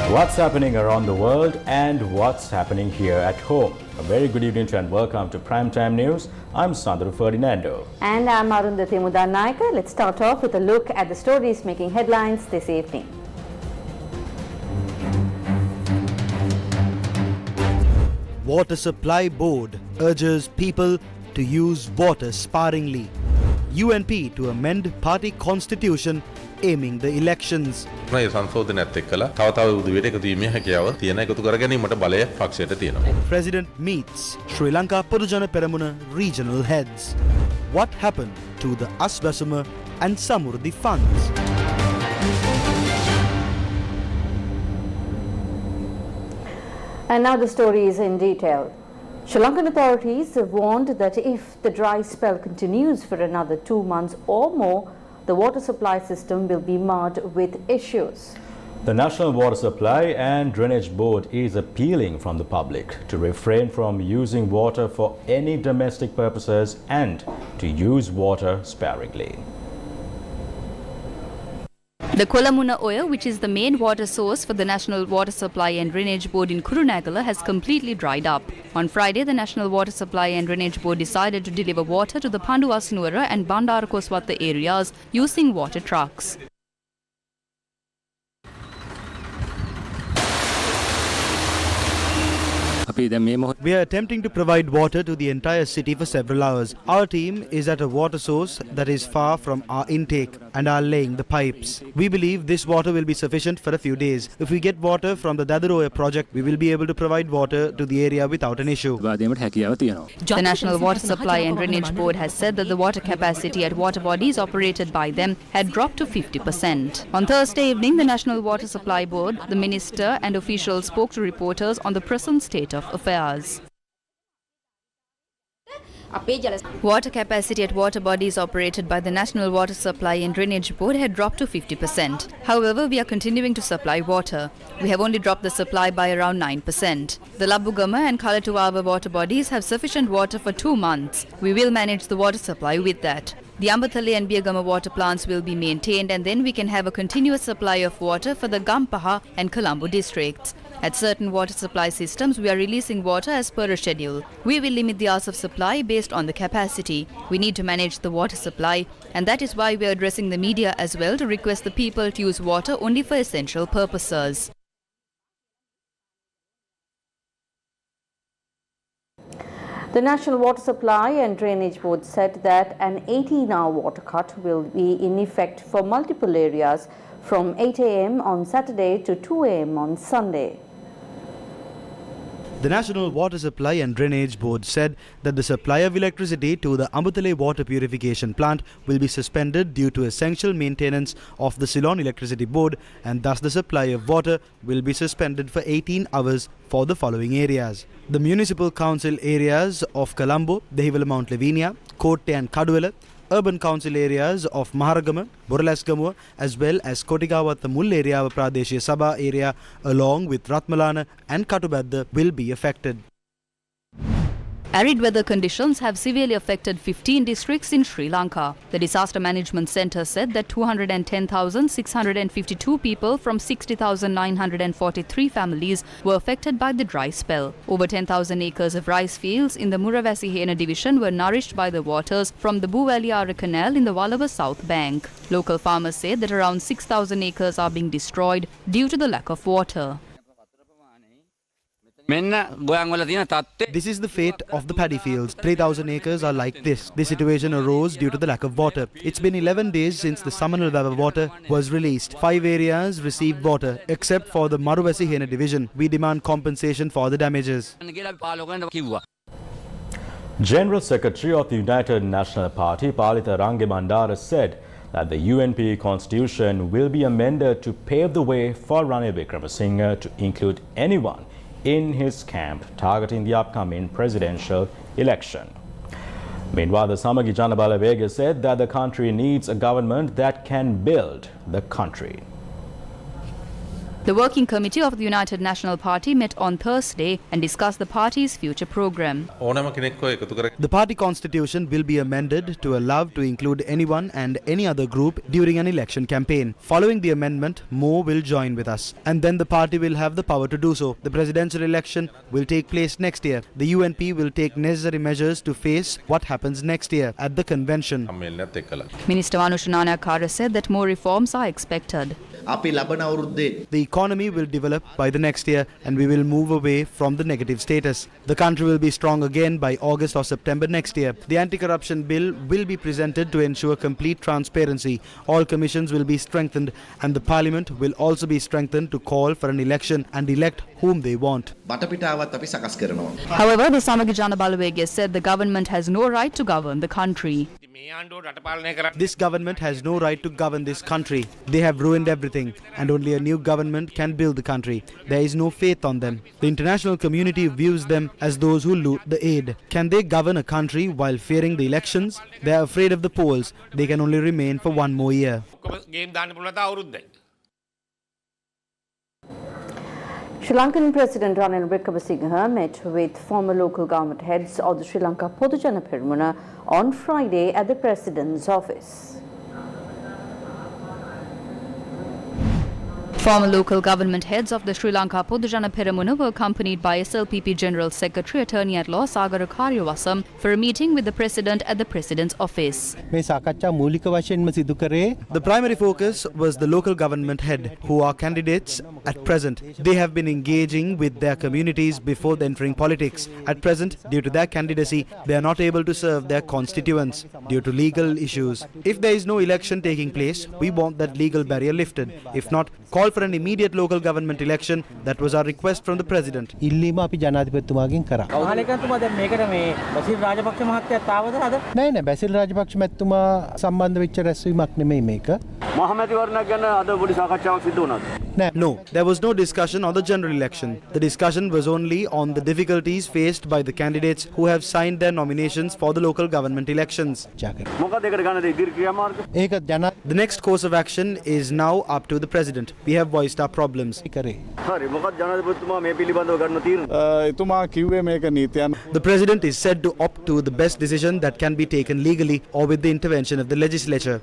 What's happening around the world and what's happening here at home? A very good evening to and welcome to Primetime News. I'm Sandra Ferdinando. And I'm Arundhati Mudanayaka. Let's start off with a look at the stories making headlines this evening. Water Supply Board urges people to use water sparingly. UNP to amend party constitution aiming the elections. President meets Sri Lanka Podujana Peramuna regional heads. What happened to the Aswasama and Samurdhi funds? And now the story is in detail. Sri Lankan authorities have warned that if the dry spell continues for another 2 months or more, the water supply system will be marred with issues. The National Water Supply and Drainage Board is appealing from the public to refrain from using water for any domestic purposes and to use water sparingly. The Kolamuna Oya, which is the main water source for the National Water Supply and Drainage Board in Kurunegala, has completely dried up. On Friday, the National Water Supply and Drainage Board decided to deliver water to the Panduwasnuwara and Bandarakoswatha areas using water trucks. We are attempting to provide water to the entire city for several hours. Our team is at a water source that is far from our intake and are laying the pipes. We believe this water will be sufficient for a few days. If we get water from the Dadaroya project, we will be able to provide water to the area without an issue. The National Water Supply and Drainage Board has said that the water capacity at water bodies operated by them had dropped to 50%. On Thursday evening, the National Water Supply Board, the minister and officials spoke to reporters on the present state of affairs. Water capacity at water bodies operated by the National Water Supply and Drainage Board had dropped to 50%. However, we are continuing to supply water. We have only dropped the supply by around 9%. The Labugama and Kalatuava water bodies have sufficient water for 2 months. We will manage the water supply with that. The Ambathale and Biagama water plants will be maintained, and then we can have a continuous supply of water for the Gampaha and Colombo districts. At certain water supply systems, we are releasing water as per a schedule. We will limit the hours of supply based on the capacity. We need to manage the water supply, and that is why we are addressing the media as well to request the people to use water only for essential purposes. The National Water Supply and Drainage Board said that an 18-hour water cut will be in effect for multiple areas from 8 a.m. on Saturday to 2 a.m. on Sunday. The National Water Supply and Drainage Board said that the supply of electricity to the Ambathale water purification plant will be suspended due to essential maintenance of the Ceylon Electricity Board, and thus the supply of water will be suspended for 18 hours for the following areas. The municipal council areas of Colombo, Dehiwala Mount Lavinia, Kotte and Kaduwala, urban council areas of Maharagama, Boralasgamuwa, as well as Kotigawatha Mull area of Pradeshya Sabha area along with Ratmalana and Katubadda will be affected. Arid weather conditions have severely affected 15 districts in Sri Lanka. The Disaster Management Centre said that 210,652 people from 60,943 families were affected by the dry spell. Over 10,000 acres of rice fields in the Muravasihena division were nourished by the waters from the Buvaliara Canal in the Walava South Bank. Local farmers say that around 6,000 acres are being destroyed due to the lack of water. This is the fate of the paddy fields. 3,000 acres are like this. This situation arose due to the lack of water. It's been 11 days since the Samanalvava water was released. 5 areas received water, except for the Maruvasihena division. We demand compensation for the damages. General Secretary of the United National Party, Palitha Rangemandara, said that the UNP constitution will be amended to pave the way for Ranil Wickremesinghe to include anyone in his camp targeting the upcoming presidential election. Meanwhile, the Samagi Janabala Vega said that the country needs a government that can build the country. The working committee of the United National Party met on Thursday and discussed the party's future program. The party constitution will be amended to allow to include anyone and any other group during an election campaign. Following the amendment, more will join with us, and then the party will have the power to do so. The presidential election will take place next year. The UNP will take necessary measures to face what happens next year at the convention. Minister Manushananakara said that more reforms are expected. The economy will develop by the next year and we will move away from the negative status. The country will be strong again by August or September next year. The anti-corruption bill will be presented to ensure complete transparency. All commissions will be strengthened and the parliament will also be strengthened to call for an election and elect whom they want. However, the Samagi Jana Balawege said the government has no right to govern the country. This government has no right to govern this country. They have ruined everything and only a new government can build the country. There is no faith on them. The international community views them as those who loot the aid. Can they govern a country while fearing the elections? They are afraid of the polls. They can only remain for one more year. Sri Lankan President Ranil Wickremesinghe met with former local government heads of the Sri Lanka Podujana Peramuna on Friday at the President's office. Former local government heads of the Sri Lanka Podujana Peramuna were accompanied by SLPP General Secretary Attorney at Law Sagara Karyawasam for a meeting with the President at the President's office. The primary focus was the local government head, who are candidates at present. They have been engaging with their communities before entering politics. At present, due to their candidacy, they are not able to serve their constituents due to legal issues. If there is no election taking place, we want that legal barrier lifted. If not, call for an immediate local government election. That was our request from the President. No, there was no discussion on the general election. The discussion was only on the difficulties faced by the candidates who have signed their nominations for the local government elections. The next course of action is now up to the President. We have voiced our problems. The President is said to opt to the best decision that can be taken legally or with the intervention of the legislature.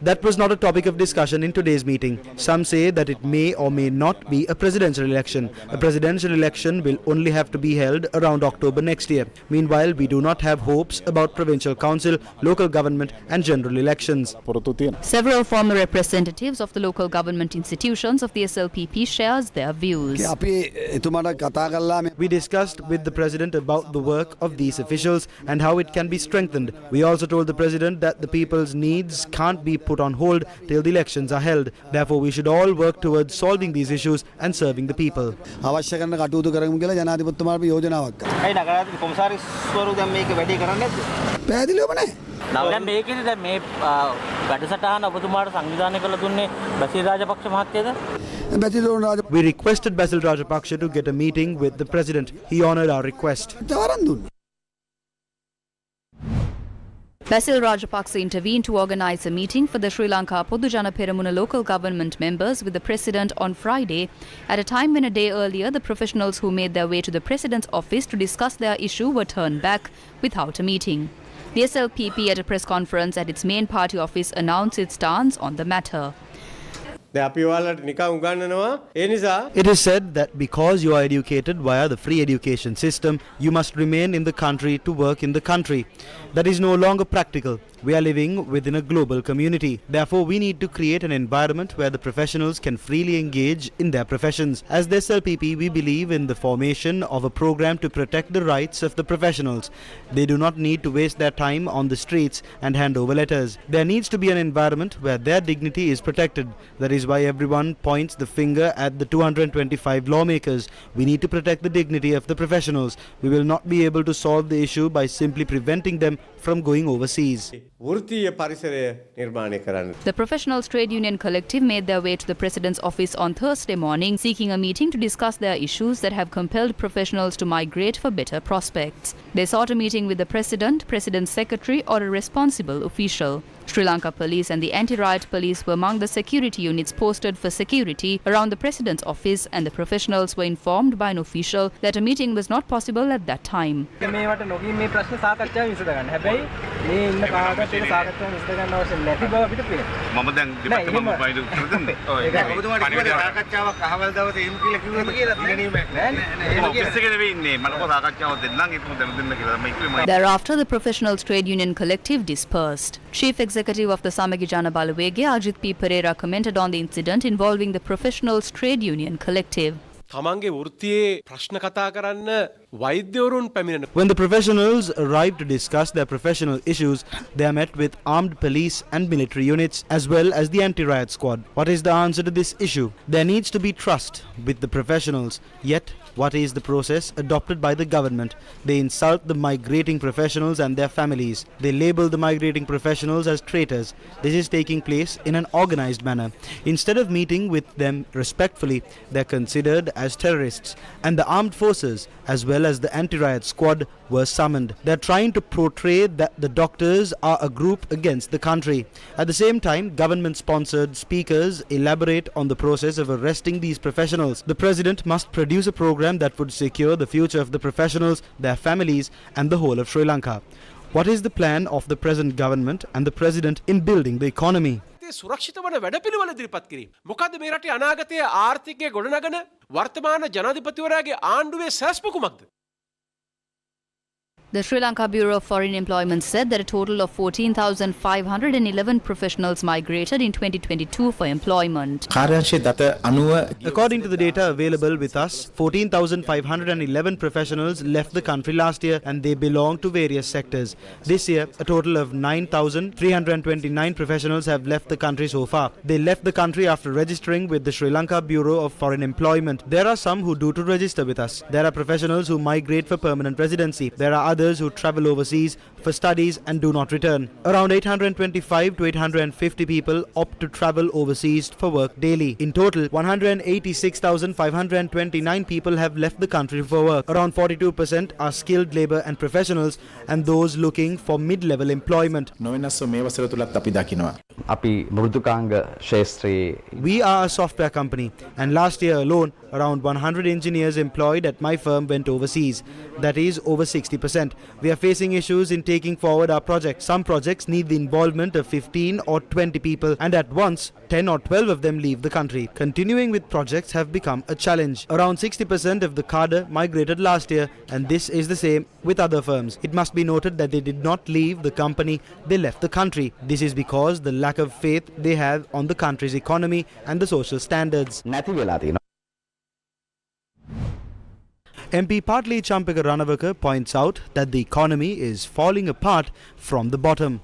That was not a topic of discussion in today's meeting. Some say that it may or may not be a presidential election. A presidential election will only have to be held around October next year. Meanwhile, we do not have hopes about provincial council, local government and general elections. Several former representatives of the local government institutions of the SLPP shares their views. We discussed with the President about the work of these officials and how it can be strengthened. We also told the President that the people's needs can't be put on hold till the elections are held. Therefore, we should all work towards solving these issues and serving the people. We requested Basil Rajapaksa to get a meeting with the President. He honoured our request. Basil Rajapaksa intervened to organise a meeting for the Sri Lanka Podujana Peramuna local government members with the President on Friday, at a time when a day earlier the professionals who made their way to the President's office to discuss their issue were turned back without a meeting. The SLPP at a press conference at its main party office announced its stance on the matter. It is said that because you are educated via the free education system, you must remain in the country to work in the country. That is no longer practical. We are living within a global community. Therefore, we need to create an environment where the professionals can freely engage in their professions. As the SLPP, we believe in the formation of a program to protect the rights of the professionals. They do not need to waste their time on the streets and hand over letters. There needs to be an environment where their dignity is protected. That is is why everyone points the finger at the 225 lawmakers. We need to protect the dignity of the professionals. We will not be able to solve the issue by simply preventing them from going overseas. The Professionals Trade Union Collective made their way to the President's office on Thursday morning, seeking a meeting to discuss their issues that have compelled professionals to migrate for better prospects. They sought a meeting with the President, President's Secretary or a responsible official. Sri Lanka Police and the anti-riot police were among the security units posted for security around the President's office, and the professionals were informed by an official that a meeting was not possible at that time. Thereafter, the Professionals Trade Union Collective dispersed. Chief Executive of the Samagi Jana Balawege, Ajit P. Pereira, commented on the incident involving the Professionals Trade Union Collective. When the professionals arrive to discuss their professional issues, they are met with armed police and military units as well as the anti-riot squad. What is the answer to this issue? There needs to be trust with the professionals. Yet, what is the process adopted by the government? They insult the migrating professionals and their families. They label the migrating professionals as traitors. This is taking place in an organized manner. Instead of meeting with them respectfully, they are considered as terrorists, and the armed forces as well as the anti-riot squad were summoned. They are trying to portray that the doctors are a group against the country. At the same time, government-sponsored speakers elaborate on the process of arresting these professionals. The President must produce a program that would secure the future of the professionals, their families and the whole of Sri Lanka. What is the plan of the present government and the President in building the economy? සුරක්ෂිත වන වැඩපිළිවෙල ඉදිරිපත් කිරීම. මොකද මේ රටේ අනාගතයේ ආර්ථිකය ගොඩනගන වර්තමාන ජනාධිපතිවරයාගේ ආණ්ඩුවේ සැලැස්ම කුමක්ද? The Sri Lanka Bureau of Foreign Employment said that a total of 14,511 professionals migrated in 2022 for employment. According to the data available with us, 14,511 professionals left the country last year and they belong to various sectors. This year, a total of 9,329 professionals have left the country so far. They left the country after registering with the Sri Lanka Bureau of Foreign Employment. There are some who do to register with us. There are professionals who migrate for permanent residency. There are others who travel overseas for studies and do not return. Around 825 to 850 people opt to travel overseas for work daily. In total, 186,529 people have left the country for work. Around 42% are skilled labour and professionals and those looking for mid-level employment. We are a software company, and last year alone, around 100 engineers employed at my firm went overseas. That is over 60%. We are facing issues in taking forward our projects. Some projects need the involvement of 15 or 20 people, and at once 10 or 12 of them leave the country. Continuing with projects have become a challenge. Around 60% of the cadre migrated last year, and this is the same with other firms. It must be noted that they did not leave the company, they left the country. This is because the lack of faith they have on the country's economy and the social standards. MP Partli Champika Ranawaka points out that the economy is falling apart from the bottom.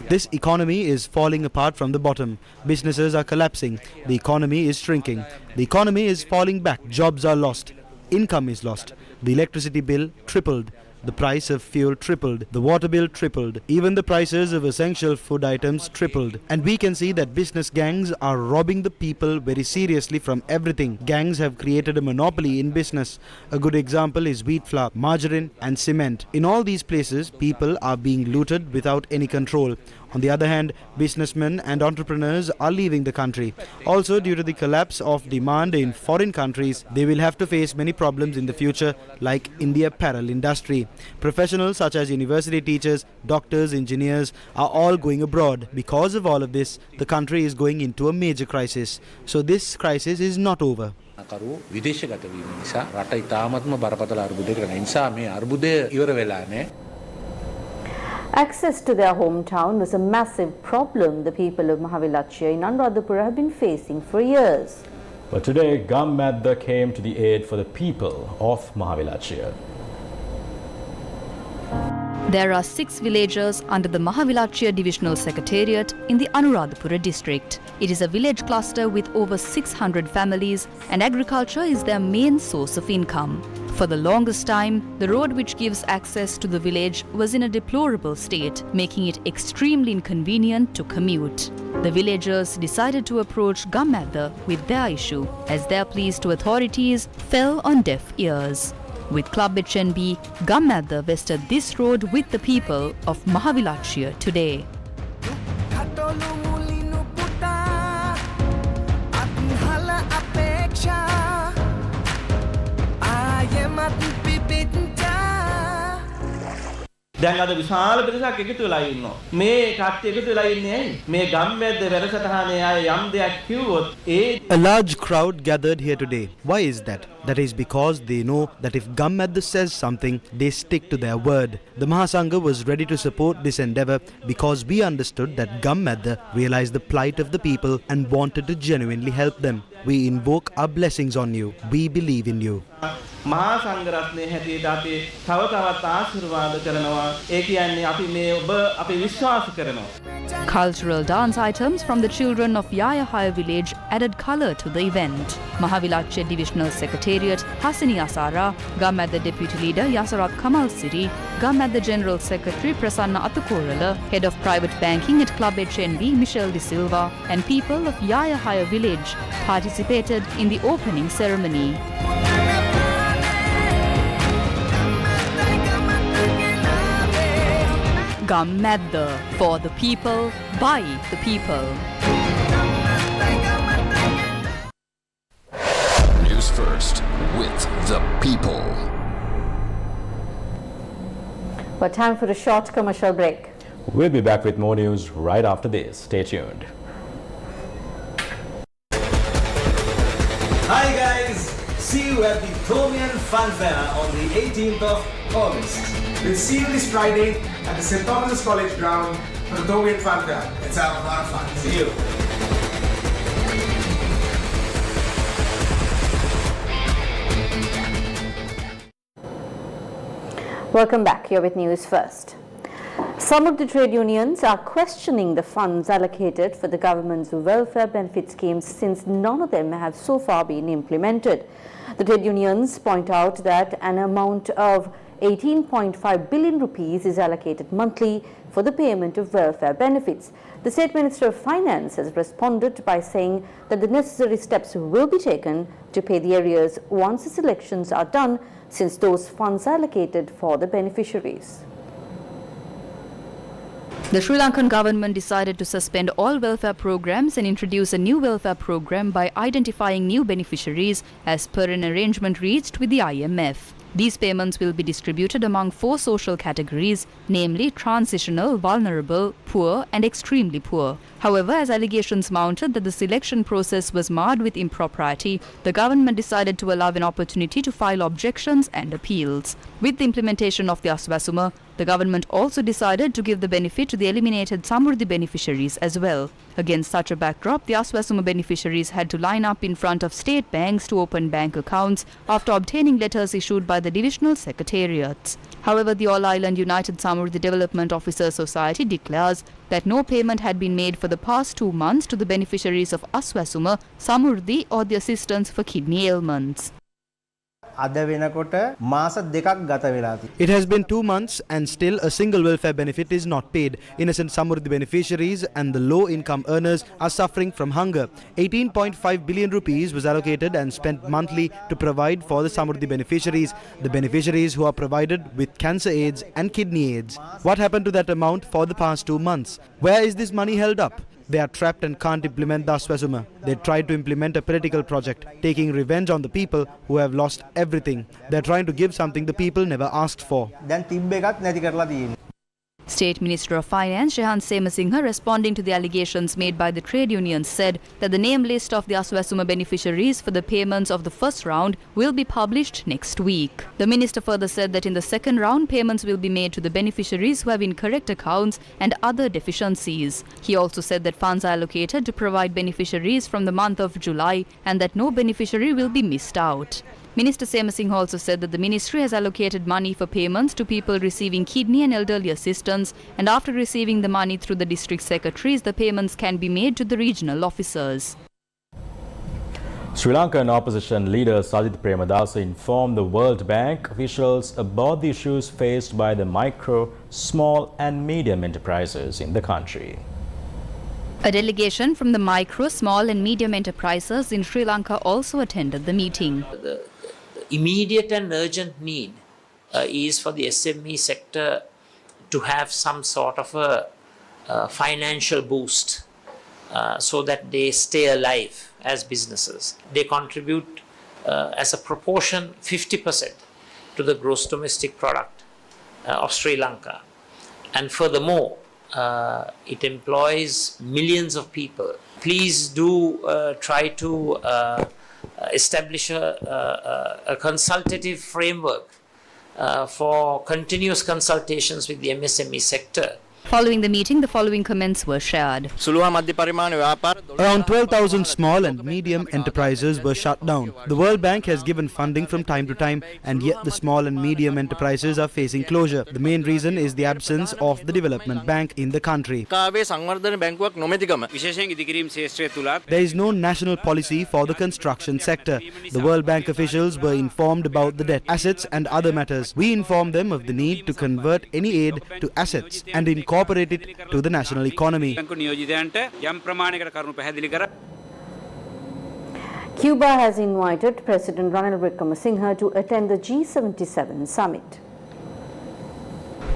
This economy is falling apart from the bottom. Businesses are collapsing. The economy is shrinking. The economy is falling back. Jobs are lost. Income is lost. The electricity bill tripled. The price of fuel tripled. The water bill tripled. Even the prices of essential food items tripled. And we can see that business gangs are robbing the people very seriously from everything. Gangs have created a monopoly in business. A good example is wheat flour, margarine and cement. In all these places, people are being looted without any control. On the other hand, businessmen and entrepreneurs are leaving the country. Also, due to the collapse of demand in foreign countries, they will have to face many problems in the future, like in the apparel industry. Professionals such as university teachers, doctors, engineers are all going abroad. Because of all of this, the country is going into a major crisis. So this crisis is not over. Access to their hometown was a massive problem the people of Mahavilachia in Anuradhapura have been facing for years. But today, Gammadda came to the aid for the people of Mahavilachia. There are 6 villages under the Mahavilachia Divisional Secretariat in the Anuradhapura district. It is a village cluster with over 600 families, and agriculture is their main source of income. For the longest time, the road which gives access to the village was in a deplorable state, making it extremely inconvenient to commute. The villagers decided to approach Gammadda with their issue, as their pleas to authorities fell on deaf ears. With Club HNB, Gammadda vested this road with the people of Mahavilachia today. දැන් අද විශාල පිරිසක් එකතු වෙලා ඉන්නවා. මේ කට්ටිය එකතු වෙලා ඉන්නේ ඇයි? මේ ගම්මැද්ද වැඩසටහනේ ආයේ යම් දෙයක් කිව්වොත් ඒ A large crowd gathered here today. Why is that? That is because they know that if Gammadda says something, they stick to their word. The Mahasangha was ready to support this endeavour because we understood that Gammadda realized the plight of the people and wanted to genuinely help them. We invoke our blessings on you. We believe in you. මහා සංඝරත්නයේ හැටියට අපි තව තවත් ආශිර්වාද කරනවා. ඒ කියන්නේ අපි මේ ඔබ අපි විශ්වාස කරනවා. Cultural dance items from the children of Yayahaya village added colour to the event. Mahavilachya Divisional Secretariat Hasini Asara, Gammadda Deputy Leader Yasarat Kamal Siri, Gammadda General Secretary Prasanna Atukorala, Head of Private Banking at Club HNB Michelle De Silva, and people of Yayahaya village participated in the opening ceremony. Gammadda, for the people, by the people. News first, with the people. But time for a short commercial break. We'll be back with more news right after this. Stay tuned. Hi guys, see you at the Thomian Fun Fair on the 18th of August. We'll see you this Friday at the St. Thomas's College ground for the Thomian Fun Fair. Let's have a lot of fun. See you. Welcome back. You're with News First. Some of the trade unions are questioning the funds allocated for the government's welfare benefit schemes since none of them have so far been implemented. The trade unions point out that an amount of 18.5 billion rupees is allocated monthly for the payment of welfare benefits. The State Minister of Finance has responded by saying that the necessary steps will be taken to pay the arrears once the selections are done, since those funds are allocated for the beneficiaries. The Sri Lankan government decided to suspend all welfare programs and introduce a new welfare program by identifying new beneficiaries as per an arrangement reached with the IMF. These payments will be distributed among 4 social categories, namely transitional, vulnerable, poor and extremely poor. However, as allegations mounted that the selection process was marred with impropriety, the government decided to allow an opportunity to file objections and appeals. With the implementation of the Aswasuma, the government also decided to give the benefit to the eliminated Samurdhi beneficiaries as well. Against such a backdrop, the Aswasuma beneficiaries had to line up in front of state banks to open bank accounts after obtaining letters issued by the divisional secretariats. However, the All Island United Samurdhi Development Officers Society declares that no payment had been made for the past 2 months to the beneficiaries of Aswasuma, Samurdhi or the assistance for kidney ailments. It has been 2 months and still a single welfare benefit is not paid. Innocent Samurdhi beneficiaries and the low-income earners are suffering from hunger. 18.5 billion rupees was allocated and spent monthly to provide for the Samurdhi beneficiaries, the beneficiaries who are provided with cancer aids and kidney aids. What happened to that amount for the past 2 months? Where is this money held up? They are trapped and can't implement the Aswasuma. They tried to implement a political project, taking revenge on the people who have lost everything. They are trying to give something the people never asked for. State Minister of Finance Shehan Semasinghe, responding to the allegations made by the trade unions, said that the name list of the Aswasuma beneficiaries for the payments of the first round will be published next week. The minister further said that in the second round, payments will be made to the beneficiaries who have incorrect accounts and other deficiencies. He also said that funds are allocated to provide beneficiaries from the month of July and that no beneficiary will be missed out. Minister Semasinghe also said that the ministry has allocated money for payments to people receiving kidney and elderly assistance, and after receiving the money through the district secretaries, the payments can be made to the regional officers. Sri Lankan opposition leader Sajith Premadasa informed the World Bank officials about the issues faced by the micro, small and medium enterprises in the country. A delegation from the micro, small and medium enterprises in Sri Lanka also attended the meeting. The immediate and urgent need is for the SME sector to have some sort of a financial boost so that they stay alive as businesses. They contribute as a proportion 50% to the gross domestic product of Sri Lanka. And furthermore, it employs millions of people. Please do try to establish a consultative framework for continuous consultations with the MSME sector. Following the meeting, the following comments were shared. Around 12,000 small and medium enterprises were shut down. The World Bank has given funding from time to time, and yet the small and medium enterprises are facing closure. The main reason is the absence of the development bank in the country. There is no national policy for the construction sector. The World Bank officials were informed about the debt, assets and other matters. We informed them of the need to convert any aid to assets and incorporate it to the national economy. Cuba has invited President Ranil Wickremesinghe to attend the G77 summit.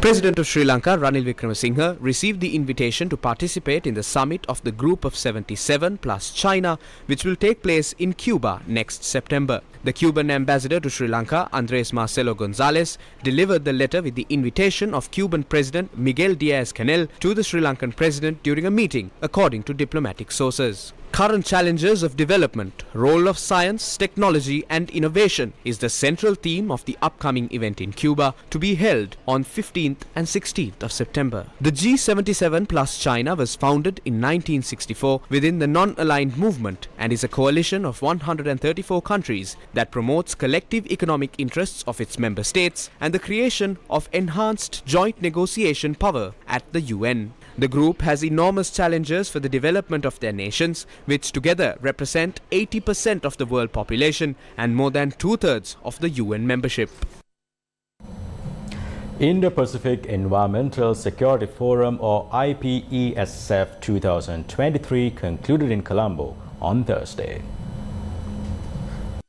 President of Sri Lanka Ranil Wickremesinghe received the invitation to participate in the summit of the Group of 77 plus China, which will take place in Cuba next September. The Cuban ambassador to Sri Lanka, Andres Marcelo Gonzalez, delivered the letter with the invitation of Cuban President Miguel Diaz-Canel to the Sri Lankan president during a meeting, according to diplomatic sources. Current challenges of development, role of science, technology and innovation is the central theme of the upcoming event in Cuba, to be held on 15th and 16th of September. The G77 plus China was founded in 1964 within the non-aligned movement and is a coalition of 134 countries that promotes collective economic interests of its member states and the creation of enhanced joint negotiation power at the UN. The group has enormous challenges for the development of their nations, which together represent 80% of the world population and more than 2/3 of the UN membership. Indo-Pacific Environmental Security Forum, or IPESF 2023, concluded in Colombo on Thursday.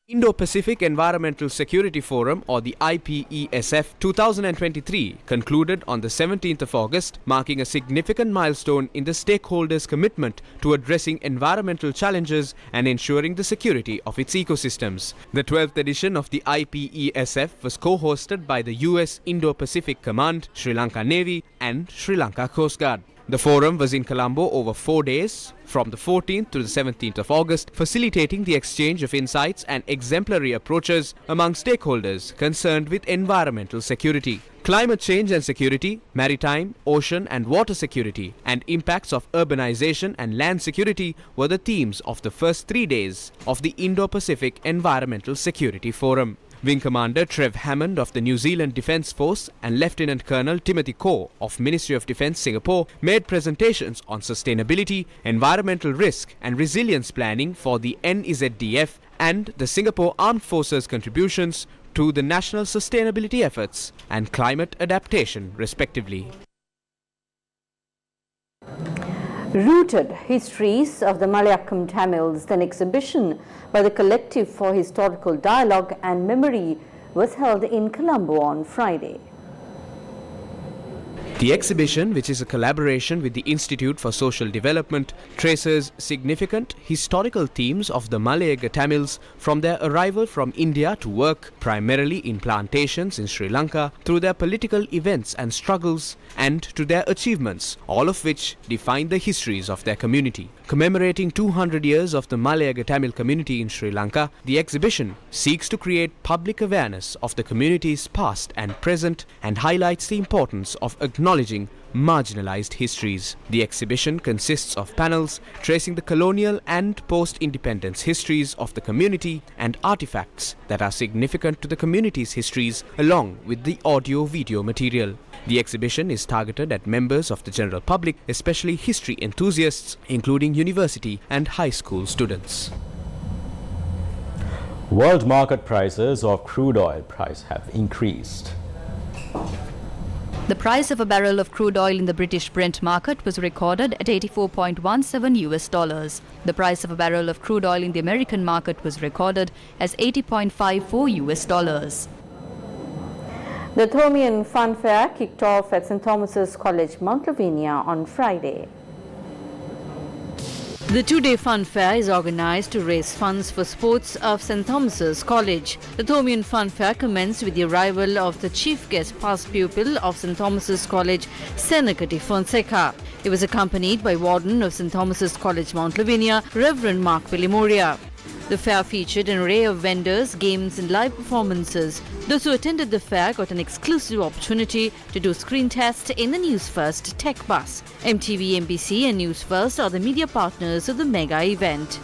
Indo-Pacific Environmental Security Forum, or the IPESF 2023, concluded on the 17th of August, marking a significant milestone in the stakeholders' commitment to addressing environmental challenges and ensuring the security of its ecosystems. The 12th edition of the IPESF was co-hosted by the US Indo-Pacific Command, Sri Lanka Navy and Sri Lanka Coast Guard. The forum was in Colombo over 4 days, from the 14th to the 17th of August, facilitating the exchange of insights and exemplary approaches among stakeholders concerned with environmental security. Climate change and security, maritime, ocean and water security, and impacts of urbanization and land security were the themes of the first 3 days of the Indo-Pacific Environmental Security Forum. Wing Commander Trev Hammond of the New Zealand Defence Force and Lieutenant Colonel Timothy Koh of Ministry of Defence Singapore made presentations on sustainability, environmental risk and resilience planning for the NEZDF and the Singapore Armed Forces contributions to the national sustainability efforts and climate adaptation, respectively. Rooted Histories of the Malayalam Tamils, an exhibition by the Collective for Historical Dialogue and Memory, was held in Colombo on Friday. The exhibition, which is a collaboration with the Institute for Social Development, traces significant historical themes of the Malayaga Tamils from their arrival from India to work primarily in plantations in Sri Lanka through their political events and struggles and to their achievements, all of which define the histories of their community. Commemorating 200 years of the Malayaga Tamil community in Sri Lanka, the exhibition seeks to create public awareness of the community's past and present and highlights the importance of acknowledging marginalized histories. The exhibition consists of panels tracing the colonial and post-independence histories of the community and artifacts that are significant to the community's histories, along with the audio-video material. The exhibition is targeted at members of the general public, especially history enthusiasts, including university and high school students. World market prices of crude oil have increased. The price of a barrel of crude oil in the British Brent market was recorded at $84.17 US. The price of a barrel of crude oil in the American market was recorded as $80.54 US. The Thomian Fun Fair kicked off at St. Thomas's College, Mount Lavinia on Friday. The two-day fun fair is organized to raise funds for sports of St. Thomas's College. The Thomian Fun Fair commenced with the arrival of the chief guest past pupil of St. Thomas's College, Senakati Fonseca. He was accompanied by Warden of St. Thomas's College, Mount Lavinia, Reverend Mark Pilimoria. The fair featured an array of vendors, games and live performances. Those who attended the fair got an exclusive opportunity to do screen test in the News First Tech Bus. MTV, NBC and News First are the media partners of the mega event.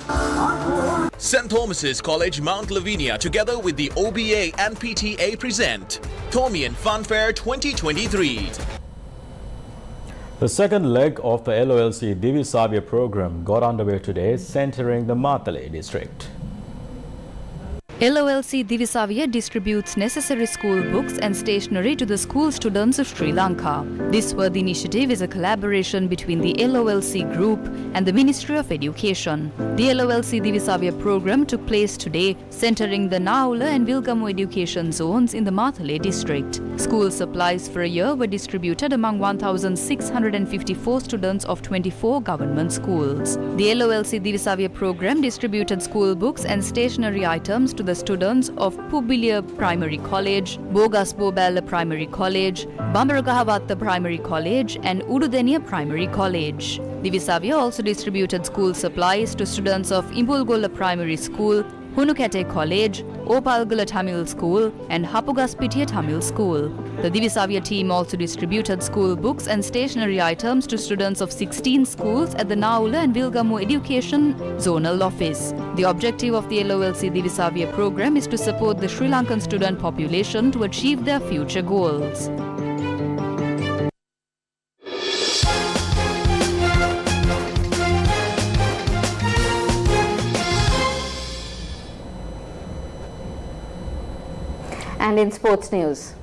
St. Thomas's College, Mount Lavinia, together with the OBA and PTA present Thomian Fun Fair 2023. The second leg of the LOLC Divisavya program got underway today, centering the Matale district. LOLC Divisavya distributes necessary school books and stationery to the school students of Sri Lanka. This worthy initiative is a collaboration between the LOLC group and the Ministry of Education. The LOLC Divisavya program took place today, centering the Naula and Vilgamu education zones in the Matale district. School supplies for a year were distributed among 1,654 students of 24 government schools. The LOLC Divisavya program distributed school books and stationery items to the students of Pubilia Primary College, Bogas Bobala Primary College, Bambaragahavatta Primary College and Ududenia Primary College. Divisavya also distributed school supplies to students of Imbulgola Primary School, Hunukate College, Opalgala Tamil School and Hapugaspitia Tamil School. The Divisavya team also distributed school books and stationery items to students of 16 schools at the Naula and Vilgamu Education Zonal Office. The objective of the LOLC Divisavya program is to support the Sri Lankan student population to achieve their future goals. And in sports news,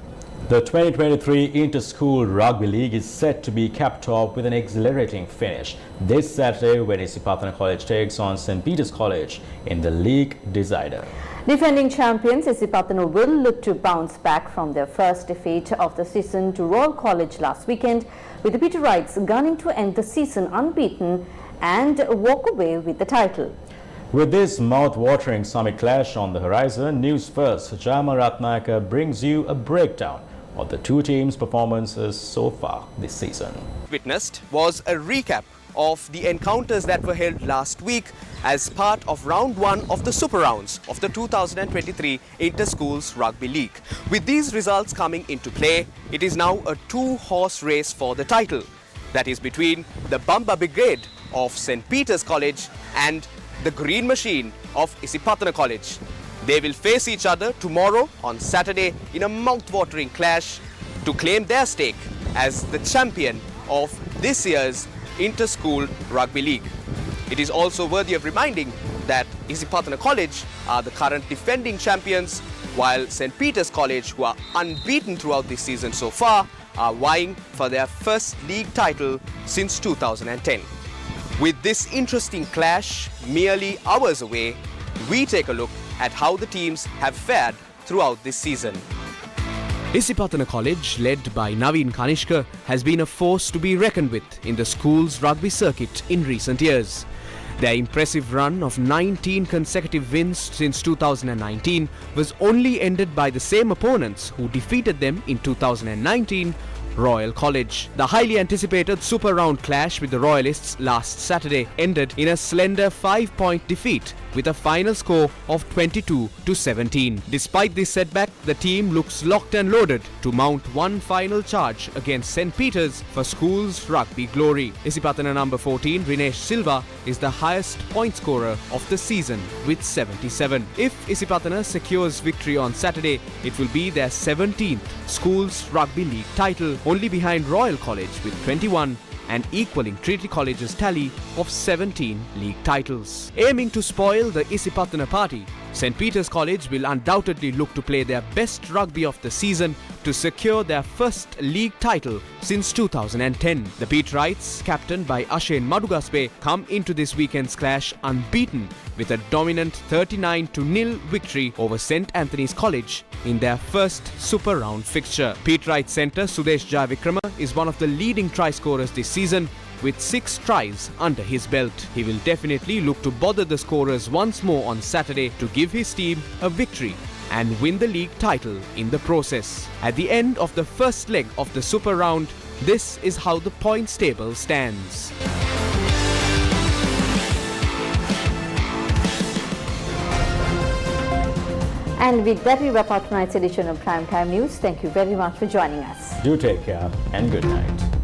the 2023 Inter-School Rugby League is set to be capped off with an exhilarating finish this Saturday when Isipatana College takes on St. Peter's College in the league decider. Defending champions Isipatana will look to bounce back from their first defeat of the season to Royal College last weekend, with the Peterites gunning to end the season unbeaten and walk away with the title. With this mouth-watering summit clash on the horizon, News First Jama Ratnayaka brings you a breakdown of the two teams' performances so far this season. Witnessed was a recap of the encounters that were held last week as part of round one of the super rounds of the 2023 Inter-Schools Rugby League. With these results coming into play, it is now a two-horse race for the title. That is between the Bamba Brigade of St. Peter's College and the Green Machine of Isipatana College. They will face each other tomorrow on Saturday in a mouth-watering clash to claim their stake as the champion of this year's Inter-School Rugby League. It is also worthy of reminding that Isipatana College are the current defending champions, while St. Peter's College, who are unbeaten throughout this season so far, are vying for their first league title since 2010. With this interesting clash merely hours away, we take a look at how the teams have fared throughout this season. Isipatana College, led by Naveen Kanishka, has been a force to be reckoned with in the school's rugby circuit in recent years. Their impressive run of 19 consecutive wins since 2019 was only ended by the same opponents who defeated them in 2019 Royal College. The highly anticipated Super Round clash with the Royalists last Saturday ended in a slender 5-point defeat with a final score of 22-17. Despite this setback, the team looks locked and loaded to mount one final charge against St. Peter's for school's rugby glory. Isipatana number 14, Rinesh Silva, is the highest point scorer of the season with 77. If Isipatana secures victory on Saturday, it will be their 17th school's rugby league title, only behind Royal College with 21 and equaling Trinity College's tally of 17 league titles. Aiming to spoil the Isipatana party, St. Peter's College will undoubtedly look to play their best rugby of the season to secure their first league title since 2010. The Peterites, captained by Ashane Madugaspe, come into this weekend's clash unbeaten with a dominant 39-0 victory over St. Anthony's College in their first Super Round fixture. Peterite centre Sudesh Jayavikrama is one of the leading try scorers this season with 6 tries under his belt. He will definitely look to bother the scorers once more on Saturday to give his team a victory and win the league title in the process. At the end of the first leg of the Super Round, this is how the points table stands. And with that, we wrap up tonight's edition of Primetime News. Thank you very much for joining us. Do take care and good night.